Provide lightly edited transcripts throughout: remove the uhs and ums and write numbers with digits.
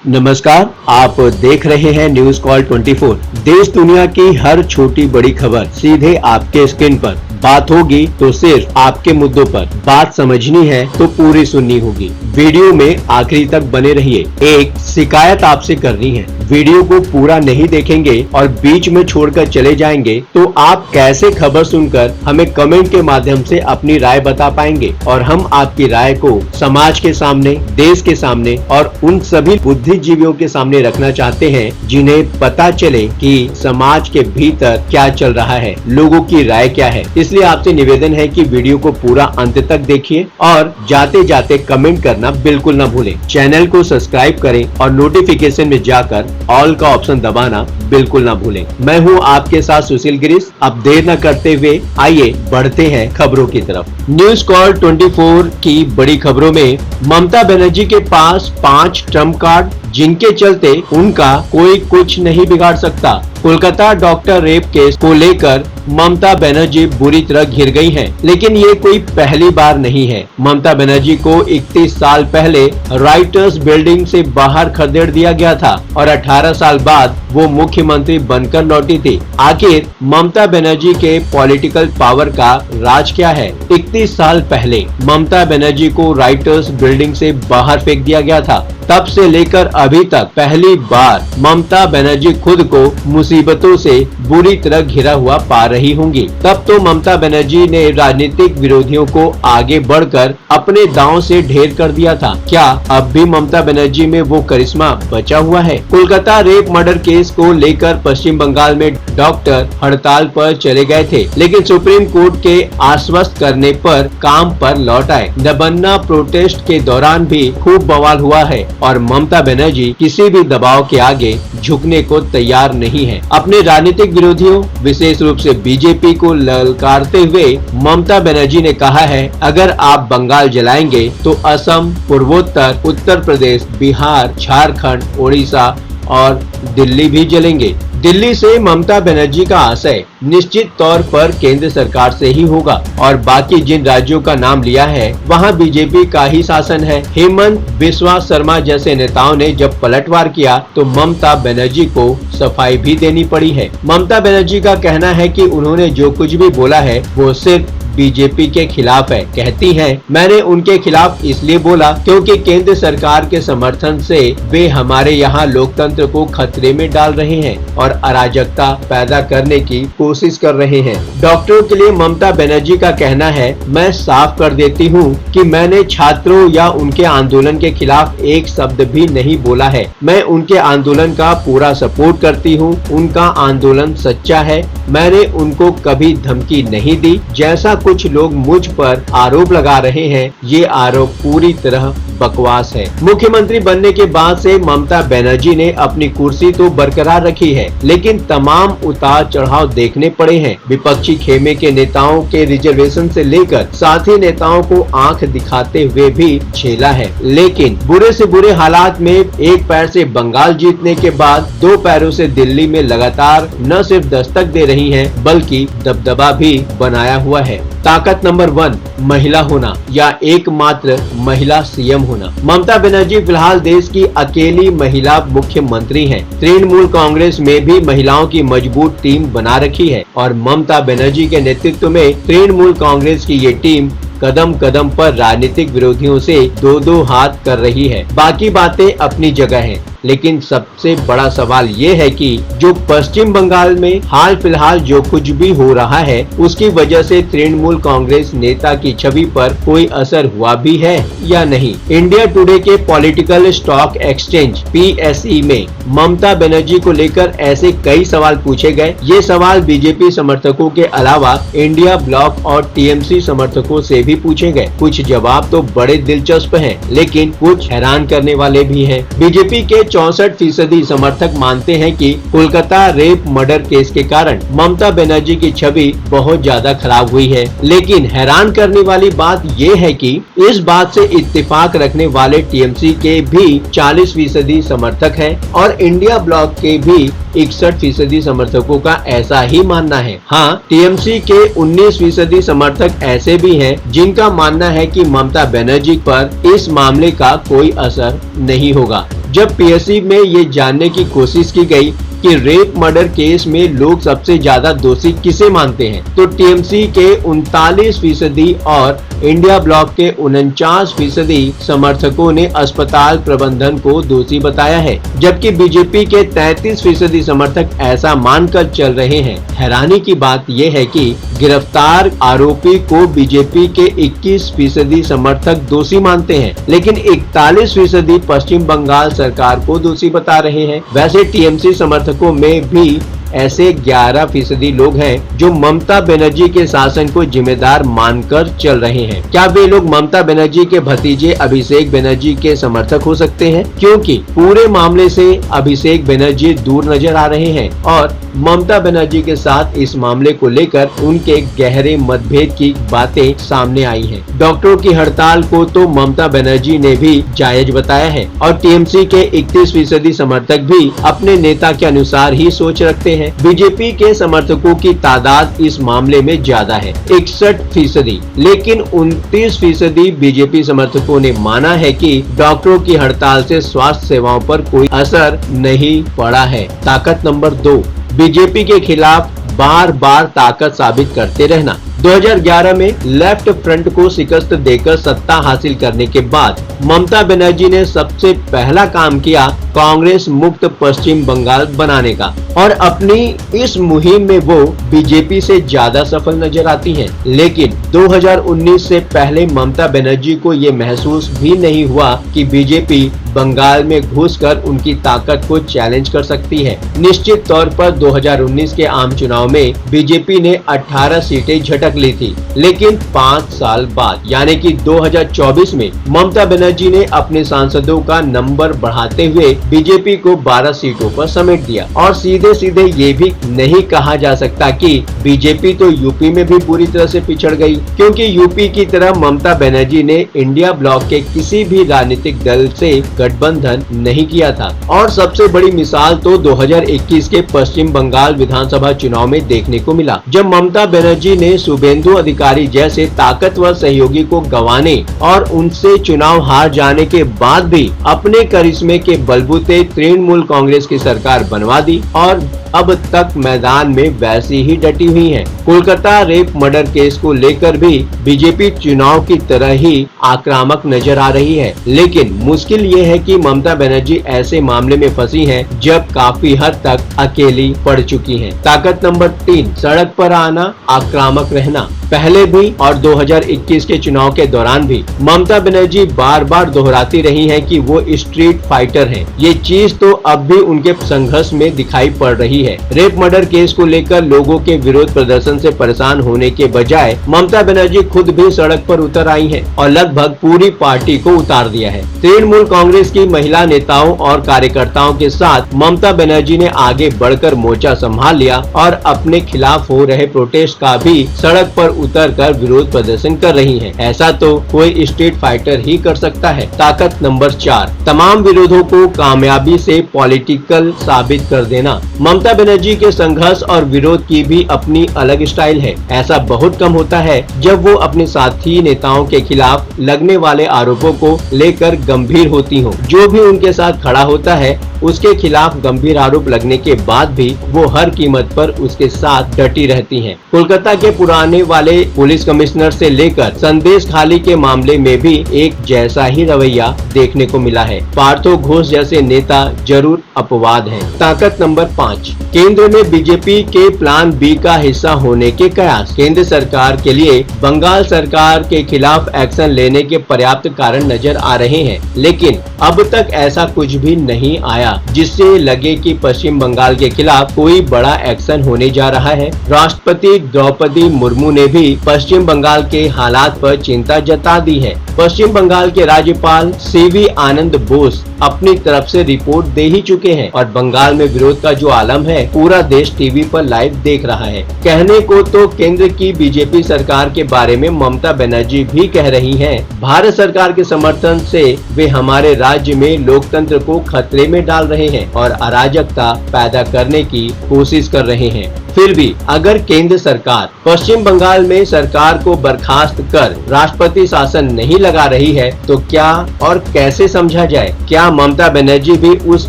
नमस्कार, आप देख रहे हैं न्यूज कॉल 24। देश दुनिया की हर छोटी बड़ी खबर सीधे आपके स्क्रीन पर। बात होगी तो सिर्फ आपके मुद्दों पर। बात समझनी है तो पूरी सुननी होगी। वीडियो में आखिरी तक बने रहिए। एक शिकायत आपसे करनी है, वीडियो को पूरा नहीं देखेंगे और बीच में छोड़कर चले जाएंगे तो आप कैसे खबर सुनकर हमें कमेंट के माध्यम से अपनी राय बता पाएंगे, और हम आपकी राय को समाज के सामने, देश के सामने और उन सभी बुद्धिजीवियों के सामने रखना चाहते हैं जिन्हें पता चले कि समाज के भीतर क्या चल रहा है, लोगों की राय क्या है। इसलिए आपसे निवेदन है कि वीडियो को पूरा अंत तक देखिए और जाते जाते कमेंट करना बिल्कुल न भूलें। चैनल को सब्सक्राइब करें और नोटिफिकेशन में जाकर ऑल का ऑप्शन दबाना बिल्कुल ना भूलें। मैं हूं आपके साथ सुशील गिरीश। अब देर न करते हुए आइए बढ़ते हैं खबरों की तरफ। न्यूज कॉल 24 की बड़ी खबरों में ममता बनर्जी के पास 5 ट्रम्प कार्ड, जिनके चलते उनका कोई कुछ नहीं बिगाड़ सकता। कोलकाता डॉक्टर रेप केस को लेकर ममता बनर्जी बुरी तरह घिर गई हैं, लेकिन ये कोई पहली बार नहीं है। ममता बनर्जी को 31 साल पहले राइटर्स बिल्डिंग से बाहर खदेड़ दिया गया था और 18 साल बाद वो मुख्यमंत्री बनकर लौटी थी। आखिर ममता बनर्जी के पॉलिटिकल पावर का राज क्या है? 31 साल पहले ममता बनर्जी को राइटर्स बिल्डिंग से बाहर फेंक दिया गया था। तब से लेकर अभी तक पहली बार ममता बनर्जी खुद को मुसीबतों से बुरी तरह घिरा हुआ पा रही होंगी। तब तो ममता बनर्जी ने राजनीतिक विरोधियों को आगे बढ़कर अपने दांव से ढेर कर दिया था। क्या अब भी ममता बनर्जी में वो करिश्मा बचा हुआ है? कोलकाता रेप मर्डर केस को लेकर पश्चिम बंगाल में डॉक्टर हड़ताल पर चले गए थे, लेकिन सुप्रीम कोर्ट के आश्वस्त करने पर काम पर लौट आए। नबन्ना प्रोटेस्ट के दौरान भी खूब बवाल हुआ है और ममता बनर्जी किसी भी दबाव के आगे झुकने को तैयार नहीं है। अपने राजनीतिक विरोधियों, विशेष रूप से बीजेपी को ललकारते हुए ममता बनर्जी ने कहा है, अगर आप बंगाल जलाएंगे तो असम, पूर्वोत्तर, उत्तर प्रदेश, बिहार, झारखंड, ओडिशा और दिल्ली भी जलेंगे। दिल्ली से ममता बनर्जी का आशय निश्चित तौर पर केंद्र सरकार से ही होगा और बाकी जिन राज्यों का नाम लिया है वहां बीजेपी का ही शासन है। हेमंत बिस्वा शर्मा जैसे नेताओं ने जब पलटवार किया तो ममता बनर्जी को सफाई भी देनी पड़ी है। ममता बनर्जी का कहना है कि उन्होंने जो कुछ भी बोला है वो सिर्फ बीजेपी के खिलाफ है। कहती हैं, मैंने उनके खिलाफ इसलिए बोला क्योंकि केंद्र सरकार के समर्थन से वे हमारे यहाँ लोकतंत्र को खतरे में डाल रहे हैं और अराजकता पैदा करने की कोशिश कर रहे हैं। डॉक्टरों के लिए ममता बनर्जी का कहना है, मैं साफ कर देती हूँ कि मैंने छात्रों या उनके आंदोलन के खिलाफ एक शब्द भी नहीं बोला है। मैं उनके आंदोलन का पूरा सपोर्ट करती हूँ। उनका आंदोलन सच्चा है। मैंने उनको कभी धमकी नहीं दी। जैसा कुछ लोग मुझ पर आरोप लगा रहे हैं, ये आरोप पूरी तरह बकवास है। मुख्यमंत्री बनने के बाद से ममता बनर्जी ने अपनी कुर्सी तो बरकरार रखी है, लेकिन तमाम उतार चढ़ाव देखने पड़े हैं। विपक्षी खेमे के नेताओं के रिजर्वेशन से लेकर साथी नेताओं को आंख दिखाते हुए भी झेला है, लेकिन बुरे से बुरे हालात में एक पैर से बंगाल जीतने के बाद 2 पैरों से दिल्ली में लगातार न सिर्फ दस्तक दे रही है बल्कि दबदबा भी बनाया हुआ है। ताकत नंबर 1 महिला होना या एकमात्र महिला सीएम होना। ममता बनर्जी फिलहाल देश की अकेली महिला मुख्यमंत्री हैं। तृणमूल कांग्रेस में भी महिलाओं की मजबूत टीम बना रखी है और ममता बनर्जी के नेतृत्व में तृणमूल कांग्रेस की ये टीम कदम कदम पर राजनीतिक विरोधियों से 2-2 हाथ कर रही है। बाकी बातें अपनी जगह हैं, लेकिन सबसे बड़ा सवाल ये है कि जो पश्चिम बंगाल में हाल फिलहाल जो कुछ भी हो रहा है उसकी वजह से तृणमूल कांग्रेस नेता की छवि पर कोई असर हुआ भी है या नहीं। इंडिया टुडे के पॉलिटिकल स्टॉक एक्सचेंज PSE में ममता बनर्जी को लेकर ऐसे कई सवाल पूछे गए। ये सवाल बीजेपी समर्थकों के अलावा इंडिया ब्लॉक और TMC समर्थकों से भी पूछे गए। कुछ जवाब तो बड़े दिलचस्प हैं, लेकिन कुछ हैरान करने वाले भी हैं। बीजेपी के 64% समर्थक मानते हैं कि कोलकाता रेप मर्डर केस के कारण ममता बनर्जी की छवि बहुत ज्यादा खराब हुई है, लेकिन हैरान करने वाली बात ये है कि इस बात से इत्तेफाक रखने वाले TMC के भी 40% समर्थक हैं और इंडिया ब्लॉक के भी 61% समर्थकों का ऐसा ही मानना है। हाँ, टीएमसी के 19% समर्थक ऐसे भी हैं जिनका मानना है कि ममता बनर्जी पर इस मामले का कोई असर नहीं होगा। जब पीएससी में ये जानने की कोशिश की गई कि रेप मर्डर केस में लोग सबसे ज्यादा दोषी किसे मानते हैं, तो टीएमसी के 39% और इंडिया ब्लॉक के 49% समर्थकों ने अस्पताल प्रबंधन को दोषी बताया है, जबकि बीजेपी के 33% समर्थक ऐसा मानकर चल रहे हैं। हैरानी की बात यह है कि गिरफ्तार आरोपी को बीजेपी के 21% समर्थक दोषी मानते हैं, लेकिन 41% पश्चिम बंगाल सरकार को दोषी बता रहे हैं। वैसे टीएमसी समर्थकों में भी ऐसे 11% लोग हैं जो ममता बनर्जी के शासन को जिम्मेदार मानकर चल रहे हैं। क्या वे लोग ममता बनर्जी के भतीजे अभिषेक बनर्जी के समर्थक हो सकते हैं? क्योंकि पूरे मामले से अभिषेक बनर्जी दूर नजर आ रहे हैं और ममता बनर्जी के साथ इस मामले को लेकर उनके गहरे मतभेद की बातें सामने आई हैं। डॉक्टरों की हड़ताल को तो ममता बनर्जी ने भी जायज बताया है और टीएमसी के 31% समर्थक भी अपने नेता के अनुसार ही सोच रखते हैं। बीजेपी के समर्थकों की तादाद इस मामले में ज्यादा है, 61%, लेकिन 29% बीजेपी समर्थकों ने माना है कि डॉक्टरों की हड़ताल से स्वास्थ्य सेवाओं पर कोई असर नहीं पड़ा है। ताकत नंबर 2, बीजेपी के खिलाफ बार बार ताकत साबित करते रहना। 2011 में लेफ्ट फ्रंट को शिकस्त देकर सत्ता हासिल करने के बाद ममता बनर्जी ने सबसे पहला काम किया कांग्रेस मुक्त पश्चिम बंगाल बनाने का और अपनी इस मुहिम में वो बीजेपी से ज्यादा सफल नजर आती हैं। लेकिन 2019 से पहले ममता बनर्जी को ये महसूस भी नहीं हुआ कि बीजेपी बंगाल में घुसकर उनकी ताकत को चैलेंज कर सकती है। निश्चित तौर पर 2019 के आम चुनाव में बीजेपी ने 18 सीटें झटक ली थी, लेकिन 5 साल बाद यानी कि 2024 में ममता बनर्जी ने अपने सांसदों का नंबर बढ़ाते हुए बीजेपी को 12 सीटों पर समेट दिया। और सीधे सीधे ये भी नहीं कहा जा सकता कि बीजेपी तो यूपी में भी पूरी तरह से पिछड़ गई, क्योंकि यूपी की तरह ममता बनर्जी ने इंडिया ब्लॉक के किसी भी राजनीतिक दल से गठबंधन नहीं किया था। और सबसे बड़ी मिसाल तो 2021 के पश्चिम बंगाल विधानसभा चुनाव में देखने को मिला, जब ममता बनर्जी ने शुभेंदु अधिकारी जैसे ताकतवर सहयोगी को गंवाने और उनसे चुनाव हार जाने के बाद भी अपने करिश्मे के बलबूते तृणमूल कांग्रेस की सरकार बनवा दी और अब तक मैदान में वैसी ही डटी हुई है। कोलकाता रेप मर्डर केस को लेकर भी बीजेपी चुनाव की तरह ही आक्रामक नजर आ रही है, लेकिन मुश्किल ये है कि ममता बनर्जी ऐसे मामले में फंसी हैं जब काफी हद तक अकेली पड़ चुकी हैं। ताकत नंबर 3, सड़क पर आना, आक्रामक रहना। पहले भी और 2021 के चुनाव के दौरान भी ममता बनर्जी बार बार दोहराती रही हैं कि वो स्ट्रीट फाइटर हैं। ये चीज तो अब भी उनके संघर्ष में दिखाई पड़ रही है। रेप मर्डर केस को लेकर लोगों के विरोध प्रदर्शन से परेशान होने के बजाय ममता बनर्जी खुद भी सड़क पर उतर आई हैं और लगभग पूरी पार्टी को उतार दिया है। तृणमूल कांग्रेस की महिला नेताओं और कार्यकर्ताओं के साथ ममता बनर्जी ने आगे बढ़कर मोर्चा संभाल लिया और अपने खिलाफ हो रहे प्रोटेस्ट का भी सड़क पर उतरकर विरोध प्रदर्शन कर रही हैं। ऐसा तो कोई स्ट्रीट फाइटर ही कर सकता है। ताकत नंबर 4, तमाम विरोधों को कामयाबी से पॉलिटिकल साबित कर देना। ममता बनर्जी के संघर्ष और विरोध की भी अपनी अलग स्टाइल है। ऐसा बहुत कम होता है जब वो अपने साथी नेताओं के खिलाफ लगने वाले आरोपों को लेकर गंभीर होती हो। जो भी उनके साथ खड़ा होता है उसके खिलाफ गंभीर आरोप लगने के बाद भी वो हर कीमत पर उसके साथ डटी रहती हैं। कोलकाता के पुराने वाले पुलिस कमिश्नर से लेकर संदेश खाली के मामले में भी एक जैसा ही रवैया देखने को मिला है। पार्थो घोष जैसे नेता जरूर अपवाद हैं। ताकत नंबर 5, केंद्र में बीजेपी के प्लान बी का हिस्सा होने के कयास। केंद्र सरकार के लिए बंगाल सरकार के खिलाफ एक्शन लेने के पर्याप्त कारण नजर आ रहे हैं, लेकिन अब तक ऐसा कुछ भी नहीं आया जिससे लगे कि पश्चिम बंगाल के खिलाफ कोई बड़ा एक्शन होने जा रहा है। राष्ट्रपति द्रौपदी मुर्मू ने भी पश्चिम बंगाल के हालात पर चिंता जता दी है। पश्चिम बंगाल के राज्यपाल सीवी आनंद बोस अपनी तरफ से रिपोर्ट दे ही चुके हैं और बंगाल में विरोध का जो आलम है पूरा देश टीवी पर लाइव देख रहा है। कहने को तो केंद्र की बीजेपी सरकार के बारे में ममता बनर्जी भी कह रही हैं, भारत सरकार के समर्थन से वे हमारे राज्य में लोकतंत्र को खतरे में डाल रहे हैं और अराजकता पैदा करने की कोशिश कर रहे हैं। फिर भी अगर केंद्र सरकार पश्चिम बंगाल में सरकार को बर्खास्त कर राष्ट्रपति शासन नहीं लगा रही है तो क्या और कैसे समझा जाए? क्या ममता बनर्जी भी उस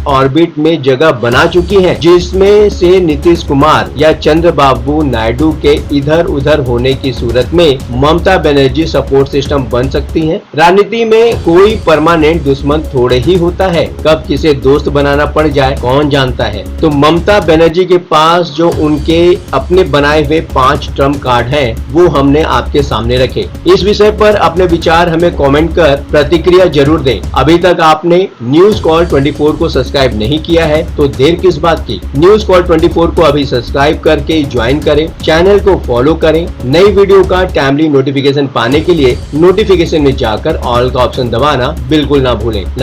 ऑर्बिट में जगह बना चुकी हैं, जिसमें से नीतीश कुमार या चंद्रबाबू नायडू के इधर उधर होने की सूरत में ममता बनर्जी सपोर्ट सिस्टम बन सकती हैं? राजनीति में कोई परमानेंट दुश्मन थोड़े ही होता है, कब किसे दोस्त बनाना पड़ जाए कौन जानता है। तो ममता बनर्जी के पास जो उनके अपने बनाए हुए 5 ट्रम्प कार्ड हैं, वो हमने आपके सामने रखे। इस विषय पर अपने विचार हमें कमेंट कर प्रतिक्रिया जरूर दें। अभी तक आपने न्यूज कॉल 24 को सब्सक्राइब नहीं किया है तो देर किस बात की, न्यूज कॉल 24 को अभी सब्सक्राइब करके ज्वाइन करें, चैनल को फॉलो करें। नई वीडियो का टाइमली नोटिफिकेशन पाने के लिए नोटिफिकेशन में जाकर ऑल का ऑप्शन दबाना बिल्कुल ना भूलें।